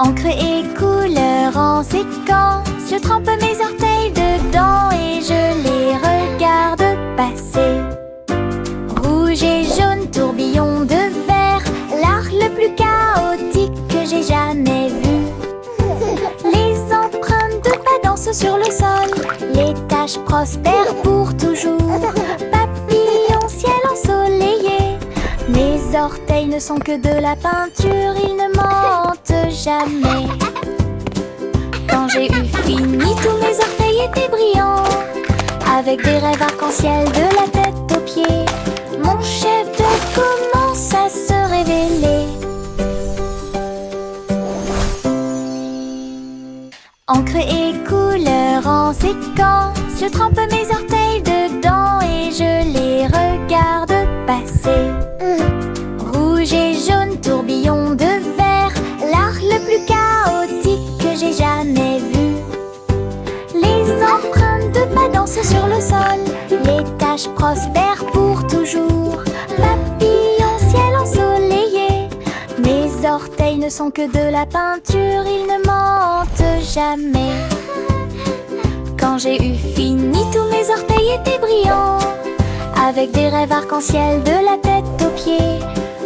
Encre et couleur en séquence, je trempe mes orteils dedans et je les regarde passer. Rouge et jaune, tourbillon de verre, l'art le plus chaotique que j'ai jamais vu. Les empreintes de pas dansent sur le sol, les taches prospèrent pour toujours. Papillon, ciel ensoleillé, mes orteils ne sont que de la peinture, ils ne mentent jamais. Quand j'ai eu fini, tous mes orteils étaient brillants, avec des rêves arc-en-ciel de la tête aux pieds. Mon chef-d'œuvre commence à se révéler. Encre et couleur en séquence, je trempe mes orteils dedans et je les regarde passer. Rouge et jaune, tourbillon de verre, l'art le plus chaotique que j'ai jamais vu. Les empreintes de pas dansent sur le sol, les taches prospèrent pour toujours. Papillon, ciel ensoleillé, mes orteils ne sont que de la peinture, ils ne mentent jamais. Quand j'ai eu fini, tous mes orteils étaient brillants, avec des rêves arc-en-ciel de la tête aux pieds.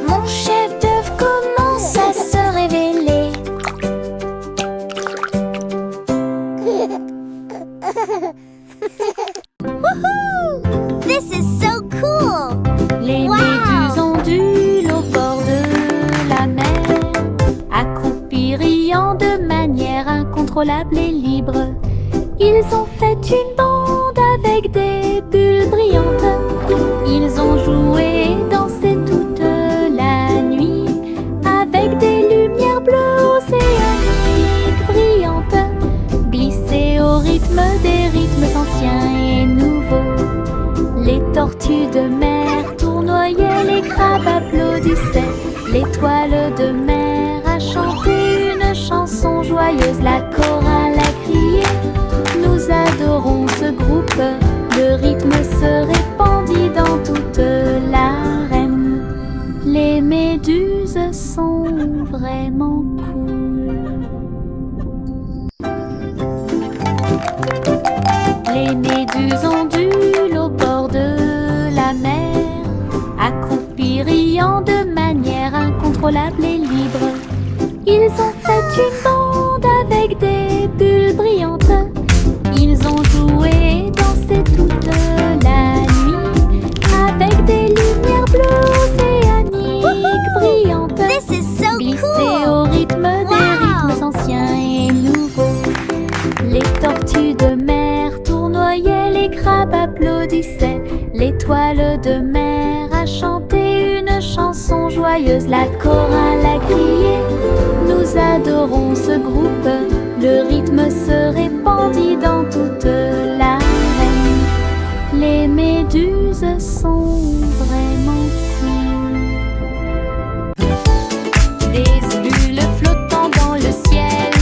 Mon chef-d'œuvre commence à se révéler. Woohoo! This is so cool! Les Wow! méduses ondulent au bord de la mer, accroupis riant de manière incontrôlable et libre. Ils ont fait une bande avec des bulles brillantes. Ils ont joué et dansé toute la nuit, avec des lumières bleues océaniques brillantes, glissées au rythme des rythmes anciens et nouveaux. Les tortues de mer tournoyaient, les crabes applaudissaient, l'étoile de mer a chanté une chanson joyeuse, la chorale a crié. Nous adorons ce groupe, le rythme se répandit dans toute l'arène. Les méduses sont vraiment cool. Les méduses ondulent au bord de la mer, accroupis riant de manière incontrôlable et libre. Ils ont fait une bande avec des bulles brillantes. Ils ont joué et dansé toute la nuit, avec des lumières bleues océaniques brillantes, This is so glissées cool! au rythme des Wow! rythmes anciens et nouveaux. Les tortues de mer tournoyaient, les crabes applaudissaient, l'étoile de mer a chanté une chanson joyeuse, la chorale a crié. Nous adorons ce groupe, le rythme se répandit dans toute l'arène. Les méduses sont vraiment cool. Des bulles flottant dans le ciel,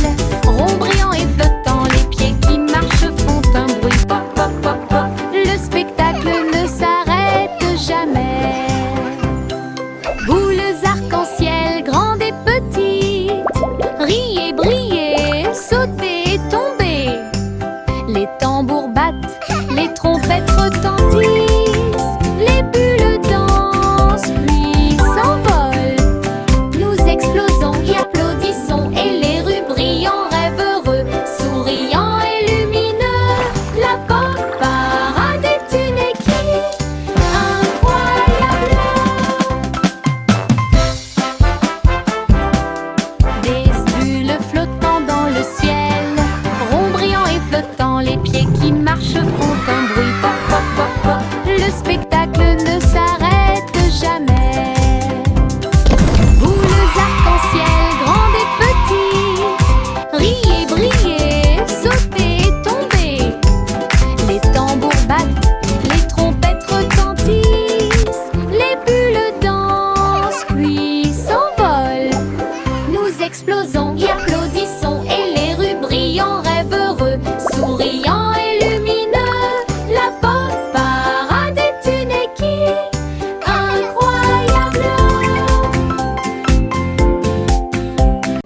ronds brillants et flottants, les pieds qui marchent font un bruit pop pop pop pop. Le spectacle ne s'arrête jamais. Boules arc-en-ciel, grandes et petites, riez, brillez, sautez et tombez. Les tambours battent, les trompettes retentissent, les bulles dansent puis s'envolent. Nous explosons et applaudissons et les rues brillent en rêve heureux, souriants et lumineux. La pop parade est une équipe incroyable. Des bulles flottant dans le ciel, ronds brillants et flottants, les pieds qui marchent font un bruit pop pop pop pop. Le spectacle ne s'arrête jamais. Boules arc-en-ciel, grandes et petites, riez, brillez, sautez et tombez. Les tambours battent, les trompettes retentissent, les bulles dansent puis s'envolent. Nous explosons et applaudissons et les rues brillent en rêve heureux, souriants et lumineux. La pop parade est une équipe incroyable.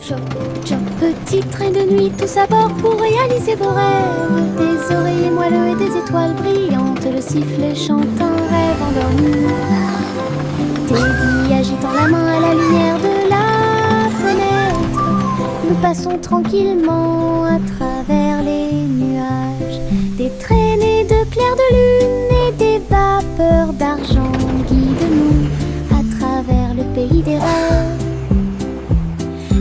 Chop, chop, petit train de nuit, tous à bord pour réaliser vos rêves. Des oreillers moelleux et des étoiles brillantes, le sifflet chante un rêve endormi. Teddy agitant la main à la lumière de la fenêtre, nous passons tranquillement à travers les nuages. Des traînées de clairs de lune et des vapeurs d'argent guident-nous à travers le pays des rêves.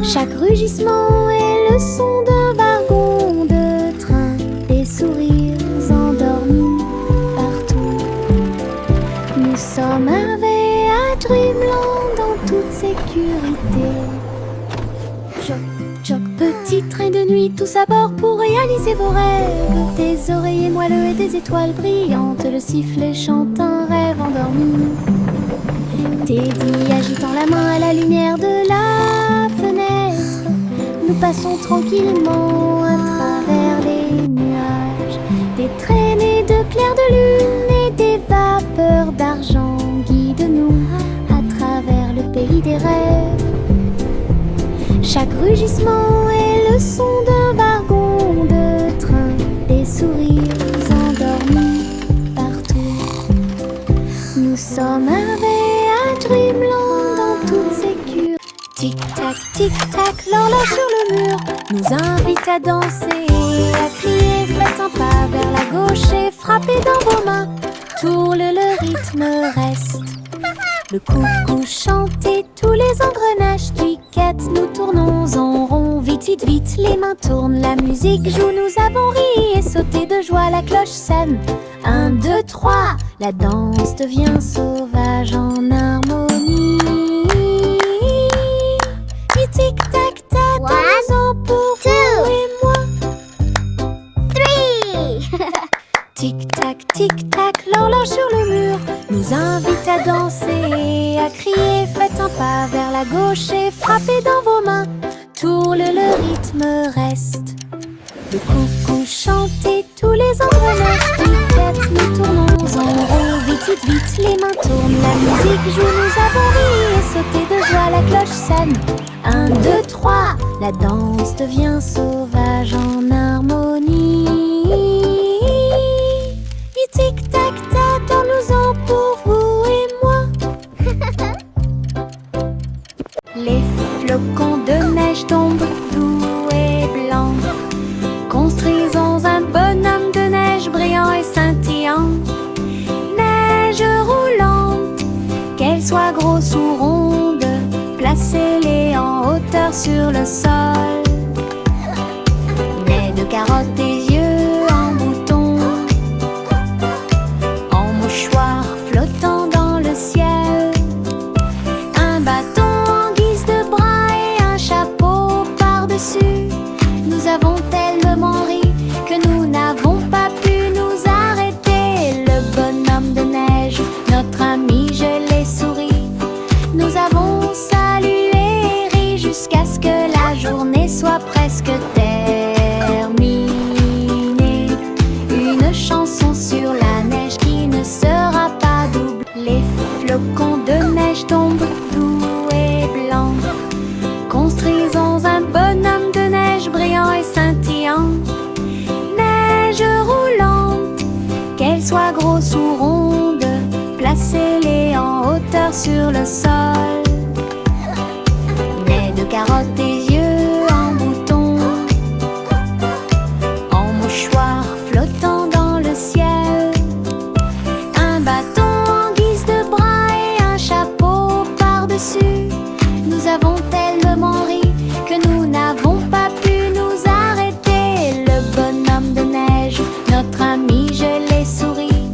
Chaque rugissement est le son d'un wagon de train, des sourires endormis partout. Nous sommes arrivés à Dreamland en toute sécurité. Choc, choc, petit train de nuit, tous à bord pour réaliser vos rêves. Des oreillers moelleux et des étoiles brillantes, le sifflet chante un rêve endormi. Teddy agitant la main à la lumière de la fenêtre, nous passons tranquillement à travers les nuages. Des traînées de clairs de lune et des vapeurs d'argent guident-nous à travers le pays des rêves. Chaque rugissement est le son d'un wagon de train, des sourires endormis partout. Nous sommes arrivés à Dreamland en toute sécurité. Tic-tac, tic-tac, l'horloge sur le mur nous invite à danser, à crier, faites un pas vers la gauche et frappez dans vos mains. Tourne, le rythme reste. Le coucou chante et tous les engrenages cliquettent. Nous tournons en rond, vite, vite, vite, les mains tournent, la musique joue. Nous avons ri et sauté de joie, la cloche sonne. 1, 2, 3, la danse devient sauvage en harmonie. Et tic-tac-tac, dansons pour vous et moi. 3. Tic-tac, tic-tac, l'horloge sur le mur nous invite à danser, à crier, faites un pas vers la gauche et frappez dans vos mains. Tourne, le rythme reste. Le coucou chante et tous les engrenages cliquettent. Nous tournons en rond, vite, vite, vite, les mains tournent, la musique joue. Nous avons ri et sauté de joie, la cloche sonne. 1, 2, 3, la danse devient sauvage en harmonie. Et tic-tac-tac, dansons-en pour vous et moi. Les flocons de neige tombent doux et blancs. Construisons un bonhomme de neige brillant et scintillant. Neige roulante, qu'elle soit grosse ou ronde, placez-les en hauteur sur le sol. Nez de carottes, des yeux en bouton, en mouchoir flottant dans le ciel. Un bâton en guise de bras et un chapeau par-dessus. Nous avons tellement ri que nous n'avons pas pu nous arrêter. Le bonhomme de neige, notre ami gelé sourit. Nous avons salué et ri jusqu'à ce que la journée soit presque terminée. Une chanson sur la neige qui ne sera pas double. Les flocons de neige tombent doux et blancs. Construisons un bonhomme de neige brillant et scintillant. Neige roulante, qu'elle soit grosse ou ronde, placez-les en hauteur sur le sol. Nez de carottes, des yeux en bouton, en mouchoir flottant dans le ciel. Un bâton en guise de bras et un chapeau par-dessus. Nous avons tellement ri que nous n'avons pas pu nous arrêter. Le bonhomme de neige, notre ami gelé sourit.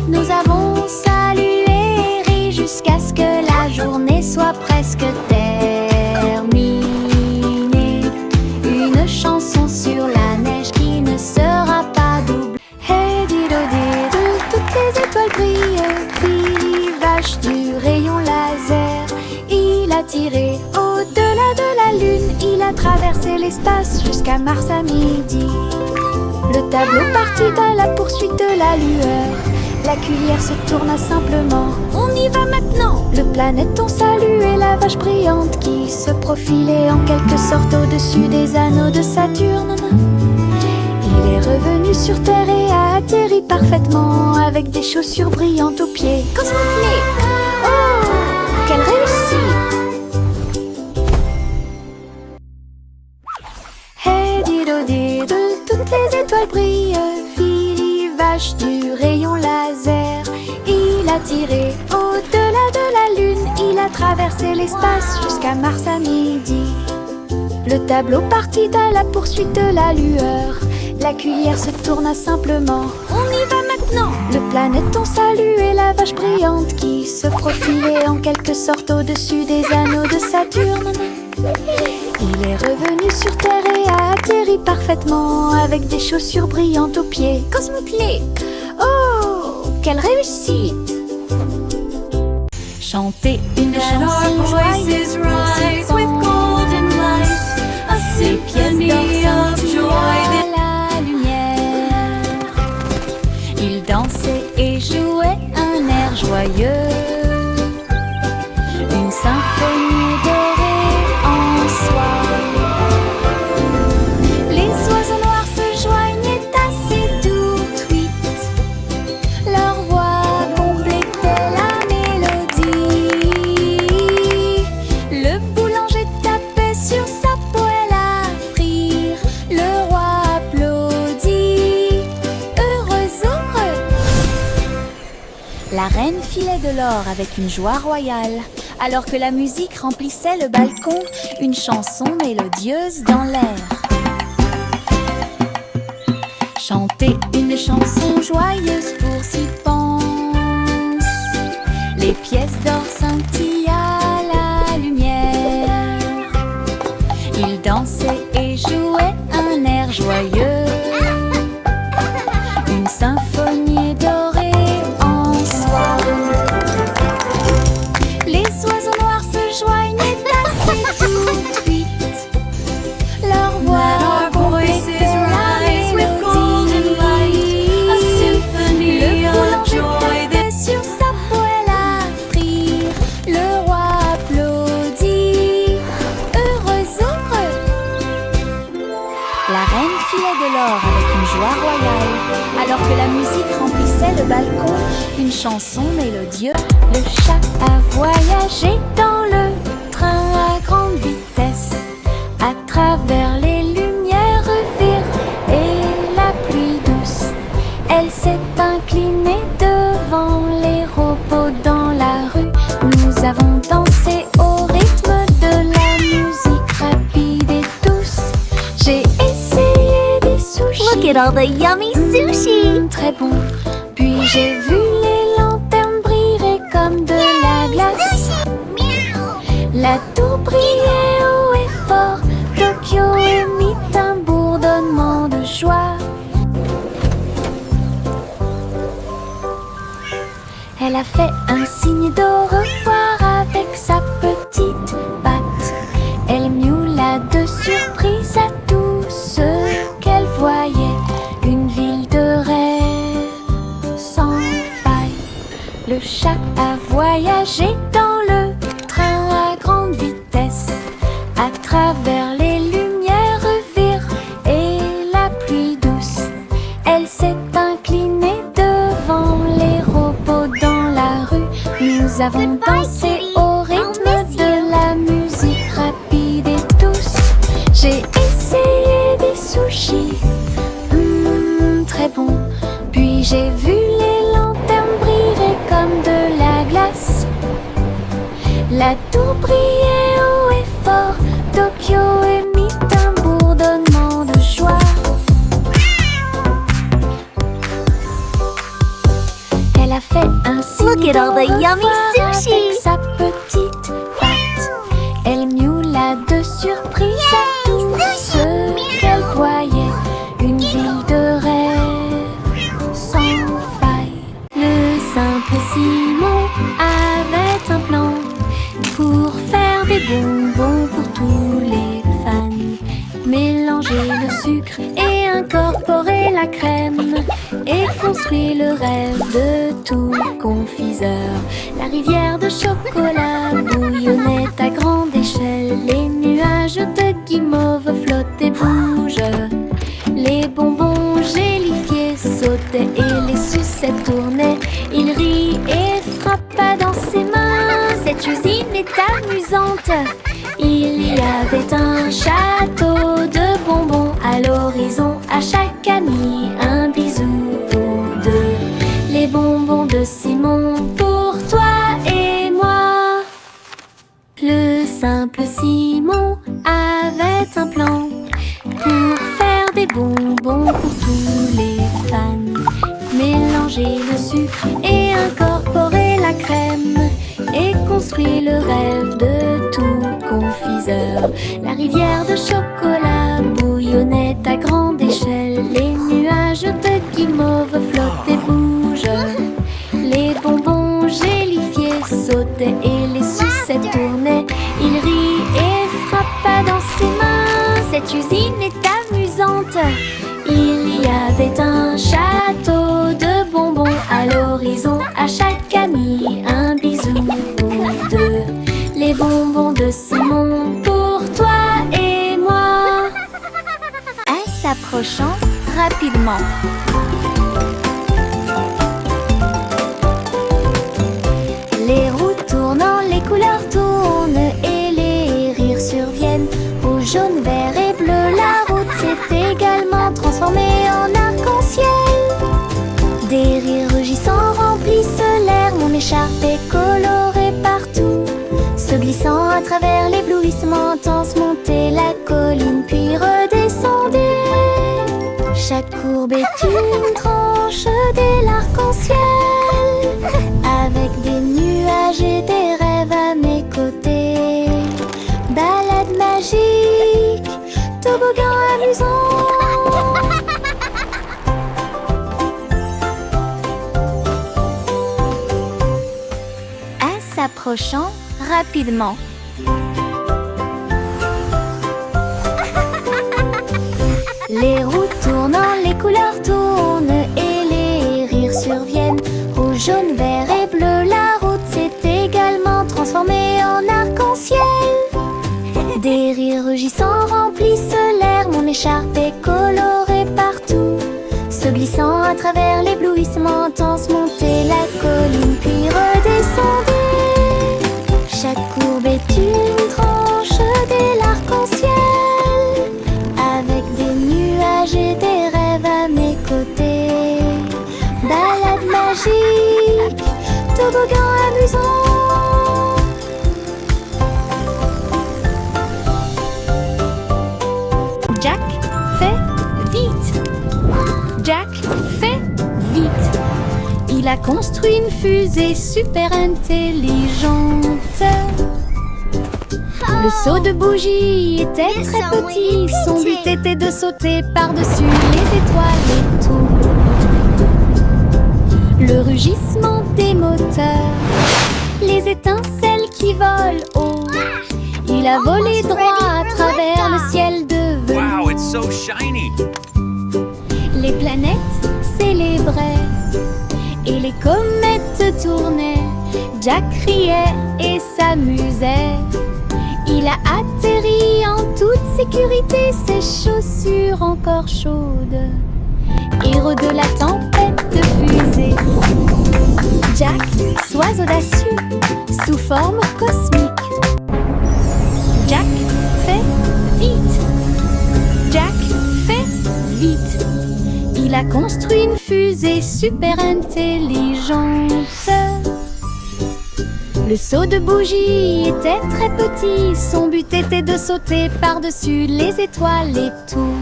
Nous avons salué et ri jusqu'à ce que la journée soit presque terminée. Une chanson sur la neige qui ne sera pas double. Hey dido-di, toutes les étoiles brillent, puis vache du rayon laser. Il a tiré au-delà de la lune, il a traversé l'espace jusqu'à Mars à midi. Le tableau partit à la poursuite de la lueur. La cuillère se tourna simplement. On y va maintenant. Le planéton saluait la vache brillante qui se profilait en quelque sorte au-dessus des anneaux de Saturne. Il est revenu sur Terre et a atterri parfaitement avec des chaussures brillantes aux pieds. Cosmoplay. Oh, quelle réussite! Hey dido dido, toutes les étoiles brillent. Philly, vache du rayon laser. Il a tiré au-delà de la lune. Il a traversé l'espace jusqu'à Mars à midi. Le tableau partit à la poursuite de la lueur. La cuillère se tourna simplement. On y va maintenant. Le planéton saluait la vache brillante qui se profilait en quelque sorte au-dessus des anneaux de Saturne. Il est revenu sur Terre et a atterri parfaitement avec des chaussures brillantes aux pieds. Cosmoplay. Oh, quelle réussite! Chanter une chanson joyeuse with golden light, a symphony of joy. La lumière. Il dansait et jouait un air joyeux, une symphonie dorée en soi. Les oiseaux noirs se joignaient à ces doux tweets. Leur voix complétait la mélodie. Le boulanger tapait sur sa poêle à frire. Le roi applaudit. Heureux, heureux. La reine filait de l'or avec une joie royale. Alors que la musique remplissait le balcon, une chanson mélodieuse dans l'air. Chanter une chanson joyeuse pour s'y pense. Les pièces d'or scintillent à la lumière. Il dansait et jouait un air joyeux, une symphonie dorée en soi. Les oiseaux noirs se joignaient à ces doux tweets. Leur voix complétait la mélodie. Le boulanger tapait sur sa poêle à frire. Le roi applaudit. Heureux, heureux. La reine filait de l'or avec une joie royale. Alors que la musique remplissait le balcon, une chanson mélodieuse. Le chat a voyagé dans le train à grande vitesse, à travers les lumières vives et la pluie douce. Elle s'est inclinée devant les robots dans la rue. Nous avons dansé au rythme de la musique rapide et douce. J'ai essayé des sushis. Look at all the yummy sushi. Très bon. Puis j'ai vu les lanternes briller comme de la glace. La tour brillait haut et fort. Tokyo émit un bourdonnement de joie. Elle a fait un signe d'au revoir avec sa petite patte. Elle miaula de surprise à tout ce qu'elle voyait. Une ville de rêve sans faille. Le chat a voyagé dans le train à grande vitesse, à travers les lumières vives et la pluie douce. Elle s'est inclinée devant les robots dans la rue. Nous avons dansé au rythme de la musique rapide et douce. J'ai essayé des sushis, très bon. Puis j'ai vu les lanternes briller comme de la glace. La tour brillait haut et fort. Tokyo émit un bourdonnement de joie. Elle a fait un signe Look at all the d'au yummy revoir sushi. avec sa petite patte. Elle miaula de surprise à tout ce qu'elle voyait. Une ville de rêve sans faille. Le simple Simon avait un plan pour faire des bonbons pour tous les fans. Mélanger le sucre et incorporé la crème et construit le rêve de tout confiseur. La rivière de chocolat bouillonnait à grande échelle. Les nuages de guimauve flottent et bougent. Les bonbons gélifiés sautaient et les sucettes tournaient. Il rit et frappa dans ses mains. Cette usine est amusante. Il y avait un château de bonbons à l'horizon. À chaque ami un bisou ou deux. Les bonbons de Simon pour toi et moi. Le simple Simon avait un plan pour faire des bonbons pour tous les fans. Mélanger le sucre et incorporer la crème et construit le rêve de tout confiseur. La rivière de chocolat bouillonnait à grande échelle. Les nuages de guimauve flottent et bougent. Les bonbons gélifiés sautaient et les sucettes tournaient. Il rit et frappa dans ses mains. Cette usine est amusante. Il y avait un château de bonbons à l'horizon. À chaque ami un bisou ou deux. Les bonbons de Simon pour toi et moi. En s'approchant rapidement. Les roues tournant, les couleurs tournent et les rires surviennent. Rouge, jaune, vert et bleu, la route s'est également transformée en arc-en-ciel. Des rires rugissants remplissent l'air. Mon écharpe est colorée partout. Se glissant à travers l'éblouissement intense, monter la colline puis redescendez. Chaque courbe est une tranche de l'arc-en-ciel. Avec des nuages et des rêves à mes côtés. Balade magique, toboggan amusant. En s'approchant rapidement. Les roues tournant, les couleurs tournent et les rires surviennent. Rouge, jaune, vert et bleu, la route s'est également transformée en arc-en-ciel. Des rires rugissants remplissent l'air. Mon écharpe est colorée partout. Se glissant à travers l'éblouissement intense, montez la colline puis redescendez. Chaque courbe est une tranche de l'arc-en-ciel. Avec des nuages et des rêves à mes côtés. Balade magique, toboggan amusant. Jack fait vite. Jack fait vite. Il a construit une fusée super intelligente. Le seau de bougie était très petit. Son but était de sauter par-dessus les étoiles et tout. Le rugissement des moteurs, les étincelles qui volent haut. Il a volé droit à travers le ciel de velours. Wow, it's so shiny. Les planètes célébraient et les comètes tournaient. Jack riait et s'amusait. Il a atterri en toute sécurité, ses chaussures encore chaudes. Héros de la tempête de fusée. Jack, sois audacieux, sous forme cosmique. Jack fait vite. Jack fait vite. Il a construit une fusée super intelligente. Le seau de bougie était très petit. Son but était de sauter par-dessus les étoiles et tout.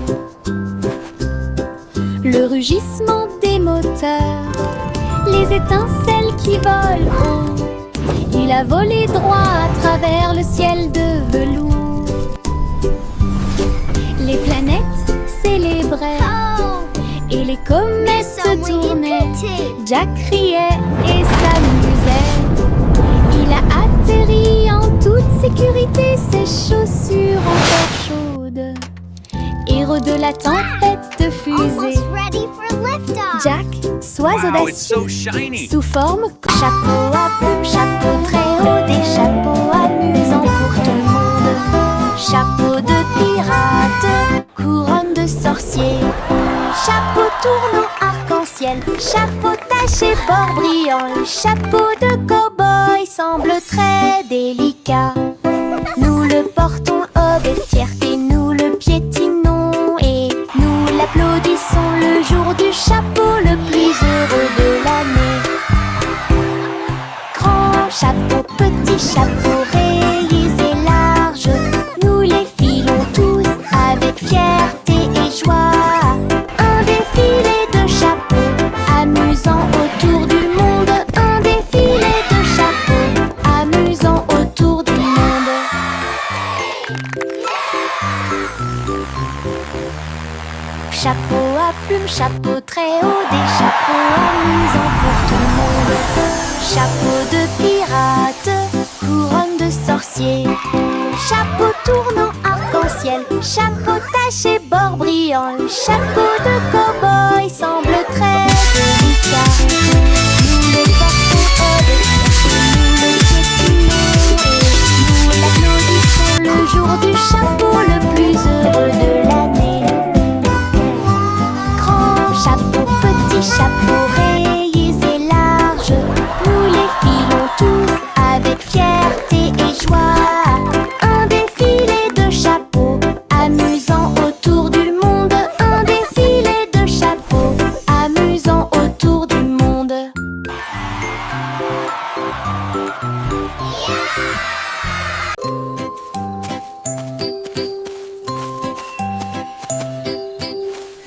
Le rugissement des moteurs, les étincelles qui volent haut. Il a volé droit à travers le ciel de velours. Les planètes célébraient et les comètes tournaient. Jack riait et s'amusait. Il a atterri en toute sécurité, ses chaussures encore chaudes. héros de la tempête de fusée. Almost ready for liftoff. Jack, sois Wow, it's so audacieux. shiny. Sous forme chapeau à plumes, chapeau très haut, des chapeaux amusants pour tout le monde. Chapeau de pirate, couronne de sorcier, chapeau tournant arc-en-ciel, chapeau taché bord brillant. Le chapeau de cow-boy semble très délicat. Nous le portons avec fierté, nous le piétinons et nous l'applaudissons le jour du chapeau le plus heureux de l'année. Grand chapeau, petit chapeau, rayés et larges, nous les filons tous avec fierté et joie. Un défilé de chapeaux, amusant autour du monde. Un défilé de chapeaux, amusant autour du monde. Chapeau à plumes, chapeau très haut, des chapeaux amusants pour tout le monde. Chapeau de pirate, couronne de sorcier, chapeau tournant arc-en-ciel, chapeau taché bord brillant. Le chapeau de cow-boy semble très délicat. Nous le portons avec fierté, nous le piétinons et nous l'applaudissons le jour du chapeau le plus heureux de l'année. Grand chapeau, petit chapeau, rayés et larges, nous les filons tous avec fierté et joie. Un défilé de chapeaux, amusant autour du monde. Un défilé de chapeaux, amusant autour du monde.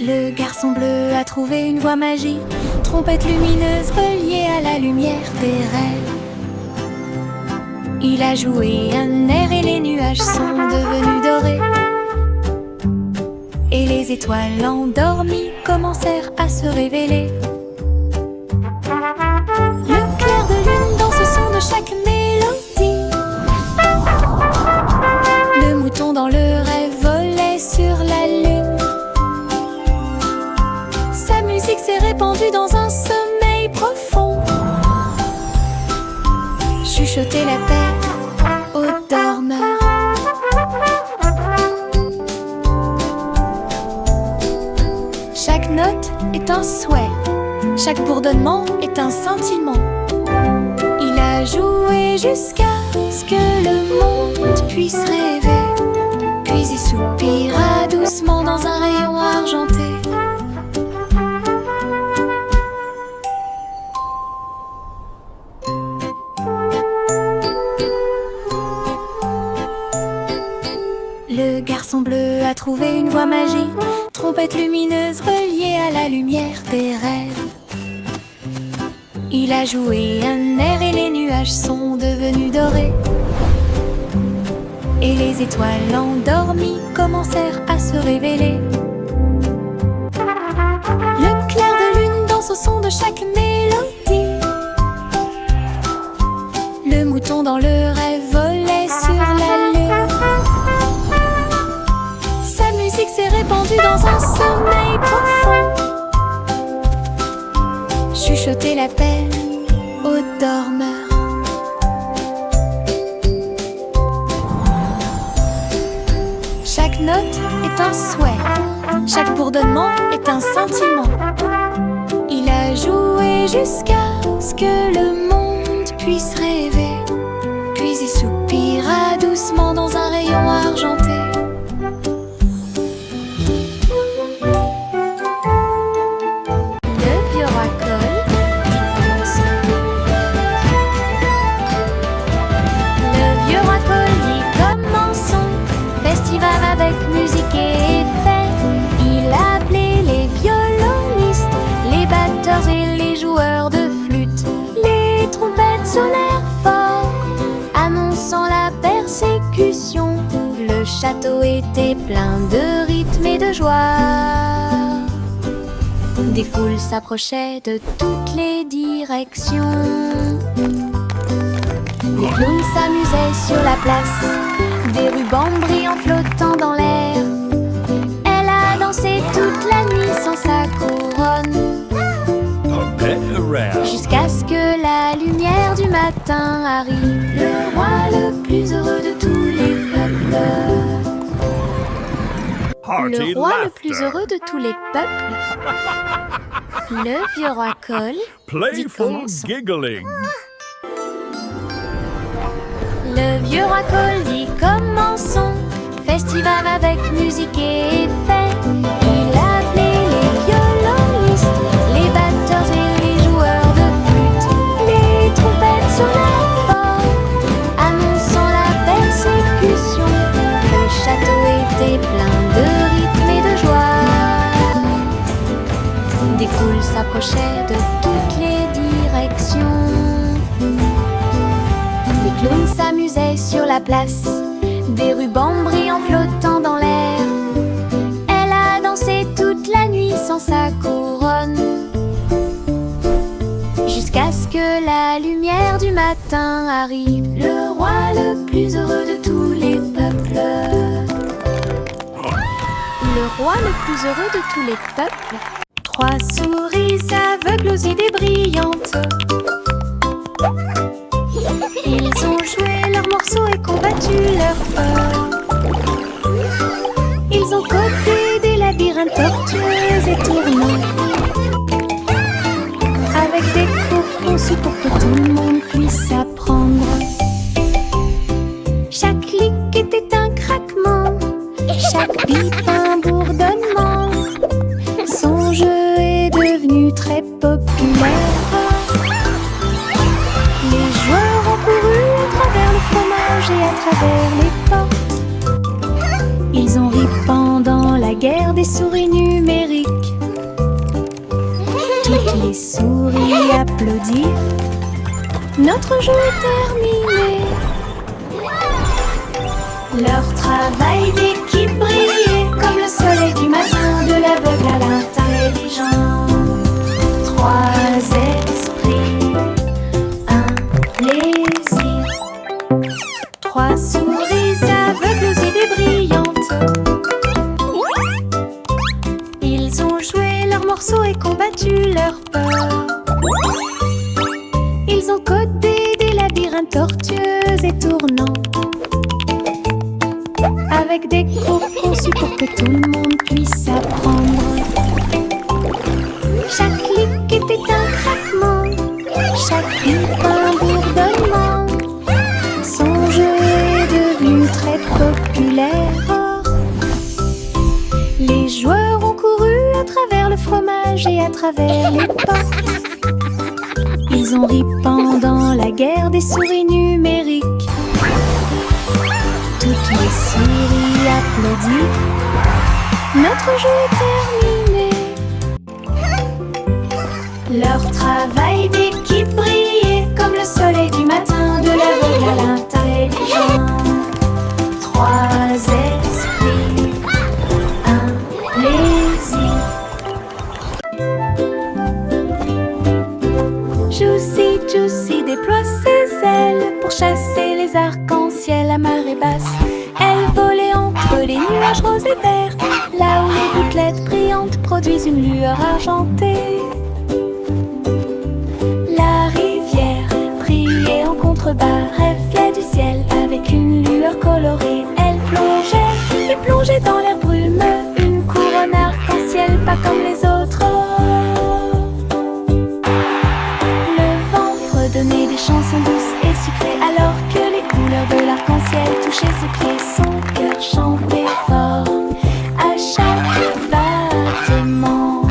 Le garçon bleu a trouvé une voie magique, trompette lumineuse reliée à la lumière des rêves. Il a joué un air et les nuages sont devenus dorés. Et les étoiles endormies commencèrent à se révéler. Le clair de lune dans ce son de chaque mélodie. Le mouton dans le rêve volait sur la lune. Sa musique s'est répandue dans un sommeil profond. Chuchoter la paix aux dormeurs. Chaque note est un souhait, chaque bourdonnement est un sentiment. Il a joué jusqu'à ce que le monde puisse rêver, puis il soupira doucement dans un rayon argenté. Le garçon bleu a trouvé une voie magique, trompette lumineuse reliée à la lumière des rêves. Il a joué un air et les nuages sont devenus dorés. Et les étoiles endormies commencèrent à se révéler. Le clair de lune danse au son de chaque mélodie. Le mouton dans le rêve volait sur la lune. Sa musique s'est répandue dans un sommeil profond. Chuchoter la peine aux dormeurs. Chaque note est un souhait, chaque bourdonnement est un sentiment. Il a joué jusqu'à ce que le monde puisse rêver, puis il soupira doucement dans un rayon argenté. Le vieux racole dit commençons. Le vieux racole dit commençons. Festival avec musique et effet. Il a appelé les violonistes, les batteurs et les joueurs de flûte. Les trompettes sonnèrent fort, annonçant la persécution. Le château était plein de rythme et de joie. Des foules s'approchaient de toutes les directions. Les clowns s'amusaient sur la place, des rubans brillants flottant dans l'air. Elle a sans sa couronne, jusqu'à ce que la lumière du matin arrive. Le roi le plus heureux de tous les peuples. Le roi le plus heureux de tous les peuples. Le vieux roi Cole dit commençons. Le vieux roi Cole dit commençons. Festival avec musique et effets. Il a appelé les violonistes, les batteurs et les joueurs de flûte, les trompettes sur la porte, annonçant la persécution. Le château était plein de rythme et de joie. Des foules s'approchaient de toutes les directions. Les clowns s'amusaient sur la place, des rubans brillants flottant dans l'air. Elle a dansé toute la nuit sans sa couronne, jusqu'à ce que la lumière du matin arrive. Le roi le plus heureux de tous les peuples. Le roi le plus heureux de tous les peuples. 3 souris aveugles aux idées brillantes. Ils ont joué leurs morceaux et combattu leur peur. Ils ont codé des labyrinthes tortueux et tournants, avec des cours conçus pour que tout le monde puisse apprendre. Chaque clic était un craquement, chaque bip un bourdonnement. Son jeu est devenu très populaire. Les joueurs ont couru à travers le fromage et à travers les portes. Ils ont ri pendant la guerre des souris numériques. Toutes les souris applaudirent. Notre jeu est terminé. Leur travail d'équipe brillait comme le soleil du matin, de l'aveugle à l'intelligent. 3 esprits, plaisir. 3 souris aveugles aux idées brillantes. Ils ont joué leurs morceaux et combattu leur peur. Ils ont codé des labyrinthes tortueux et tournants, avec des cours conçus pour que tout le monde puisse apprendre. Chaque clic était un craquement, chaque bip un bourdonnement. Son jeu est devenu très populaire. Les joueurs ont couru à travers le fromage et à travers les portes. Ils ont ri pendant la guerre des souris numériques. Toutes les souris applaudissent. Notre jeu est terminé. Leur travail d'équipe brillait comme le soleil du matin, de l'aveugle à l'intelligent. 3 esprits, un plaisir. Juicy déploie ses ailes pour chasser les arcs-en-ciel à marée basse. Elle volait entre les nuages roses et verts, là où les gouttelettes brillantes produisent une lueur argentée. La rivière brillait en contrebas, reflet du ciel avec une lueur colorée. Elle plongeait et plongeait dans l'air brumeux, une couronne arc-en-ciel pas comme les autres. Donner des chansons douces et sucrées, alors que les couleurs de l'arc-en-ciel touchaient ses pieds. Son cœur chantait fort à chaque battement.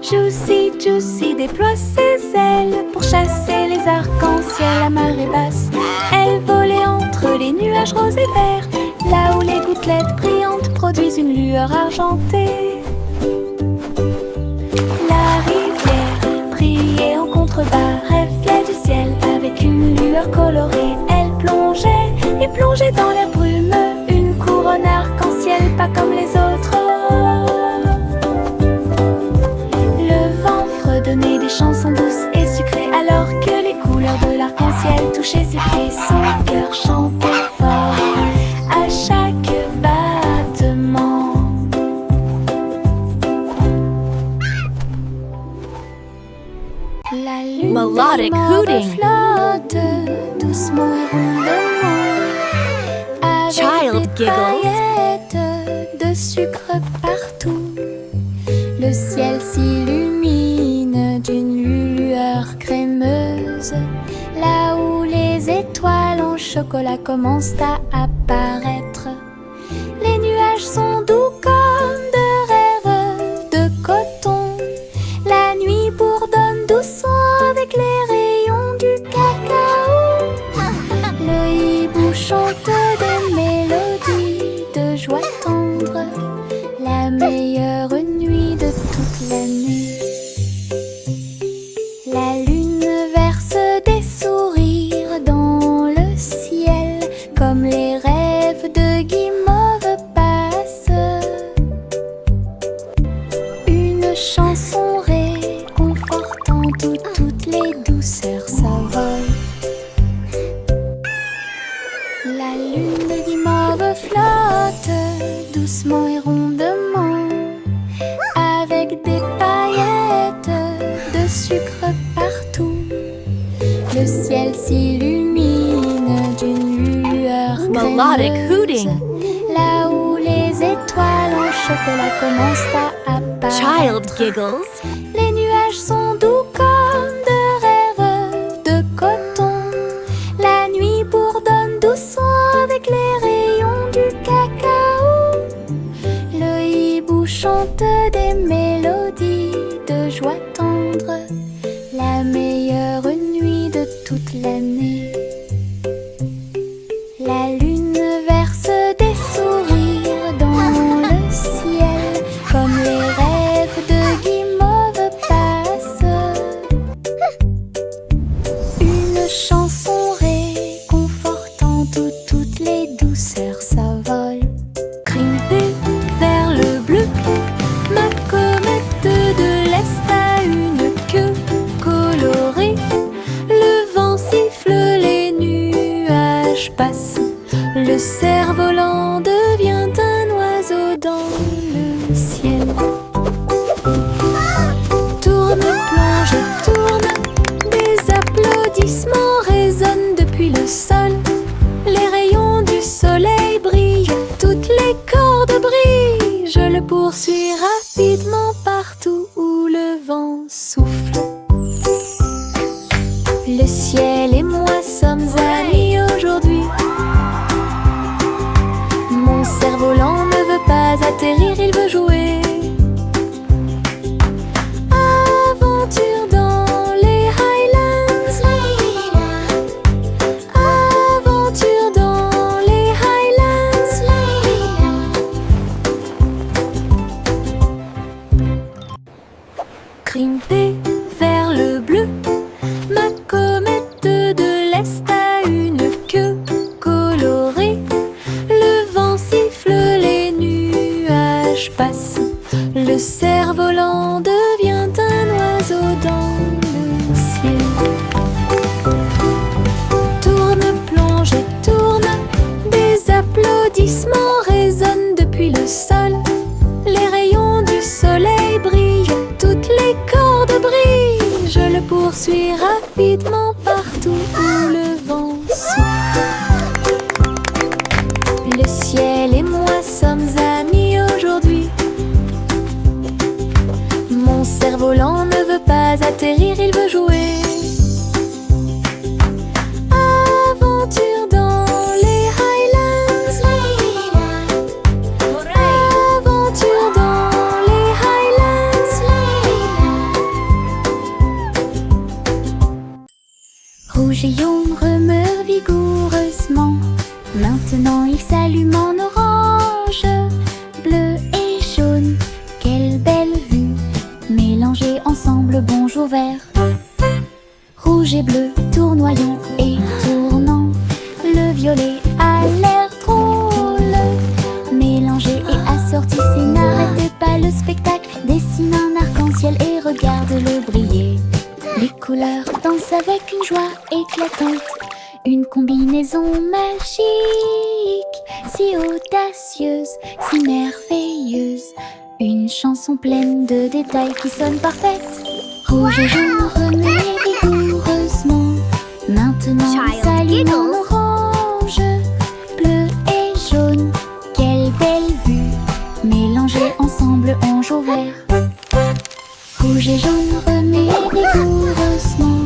Juicy déploie ses ailes pour chasser les arcs-en-ciel à marée basse. Elle volait entre les nuages roses et verts, là où les gouttelettes brillantes produisent une lueur argentée. La rivière brillait en contrebas, reflet du ciel avec une lueur colorée. Elle plongeait et plongeait dans l'air brumeux, une couronne arc-en-ciel pas comme les autres. Le vent fredonnait des chansons douces et sucrées, alors que les couleurs de l'arc-en-ciel ciel touchait ses pieds, son cœur chantait fort à chaque battement. La lune Melodic hooting. flotte doucement et rondement avec Child des giggles. paillettes de sucre partout. Le ciel s'illumine d'une lueur crémeuse, là où les étoiles en chocolat commencent à apparaître. Les nuages sont doux comme de rêves de coton. La nuit bourdonne doucement avec les rayons du cacao. Le hibou chante des mélodies de joie tendre, la meilleure nuit de toute l'année. La lune verse des sourires dans le ciel, comme les rêves de guimauve passent. Une chanson réconfortant où toutes les douceurs s'envolent. La lune de guimauve flotte doucement et rondement avec des paillettes de sucre partout. Le ciel s'illumine d'une lueur Melodic crémeuse, hooting. là où les étoiles en chocolat commencent à apparaître. Child giggles. Les nuages sont doux comme de rêves de coton. La nuit bourdonne doucement avec les rayons du cacao. Le hibou chante des mélodies de joie tendre, la meilleure nuit de toute l'année. La lune verse des sourires dans le ciel, comme les rêves de guimauve passent. Une chanson réconfortante où toutes les douceurs s'envolent. Crimpée vers le bleu, ma comète de l'Est a une queue colorée. Le vent siffle, les nuages passent. Le cerf-volant devient un oiseau dans le ciel. Tourne, plonge, tourne, des applaudissements résonnent depuis le sol. Les rayons du soleil brillent, toutes les cordes brillent. Je le poursuis rapidement partout où le vent souffle. Le ciel et moi sommes amis aujourd'hui. Mon cerf-volant ne veut pas atterrir, il veut jouer. Aventure dans les Highlands. Aventure dans les Highlands. Crimpée vers le bleu, ma comète de l'Est a une queue colorée. Le vent siffle, les nuages passent. Le cerf-volant devient un oiseau dans le ciel. Tourne, plonge et tourne, des applaudissements résonnent depuis le sol. Les rayons du soleil brillent, toutes les cordes brillent. Je le poursuis rapidement partout où le vent souffle. Le ciel et moi sommes amis aujourd'hui. Mon cerf-volant ne veut pas atterrir, il veut jouer. Aventure dans les Highlands. Aventure dans les Highlands. Rougeillon remeurt vigoureusement. Maintenant il s'allume en orange, bleu et jaune. Quelle belle vue, mélangés ensemble, bonjour vert. Rouge et bleu, tournoyant et tournant. Le violet a l'air drôle, mélangé et assorti, c'est n'arrêtez pas le spectacle. Dessine un arc-en-ciel et regarde-le briller. Les couleurs dansent avec une joie éclatante. Une combinaison magique, si audacieuse, si merveilleuse. Une chanson pleine de détails qui sonne parfaite. Rouge et jaune remués vigoureusement. Maintenant Child s'allume en giggles. orange, bleu et jaune. Quelle belle vue, mélangés ensemble en jaune vert. Rouge et jaune remués vigoureusement.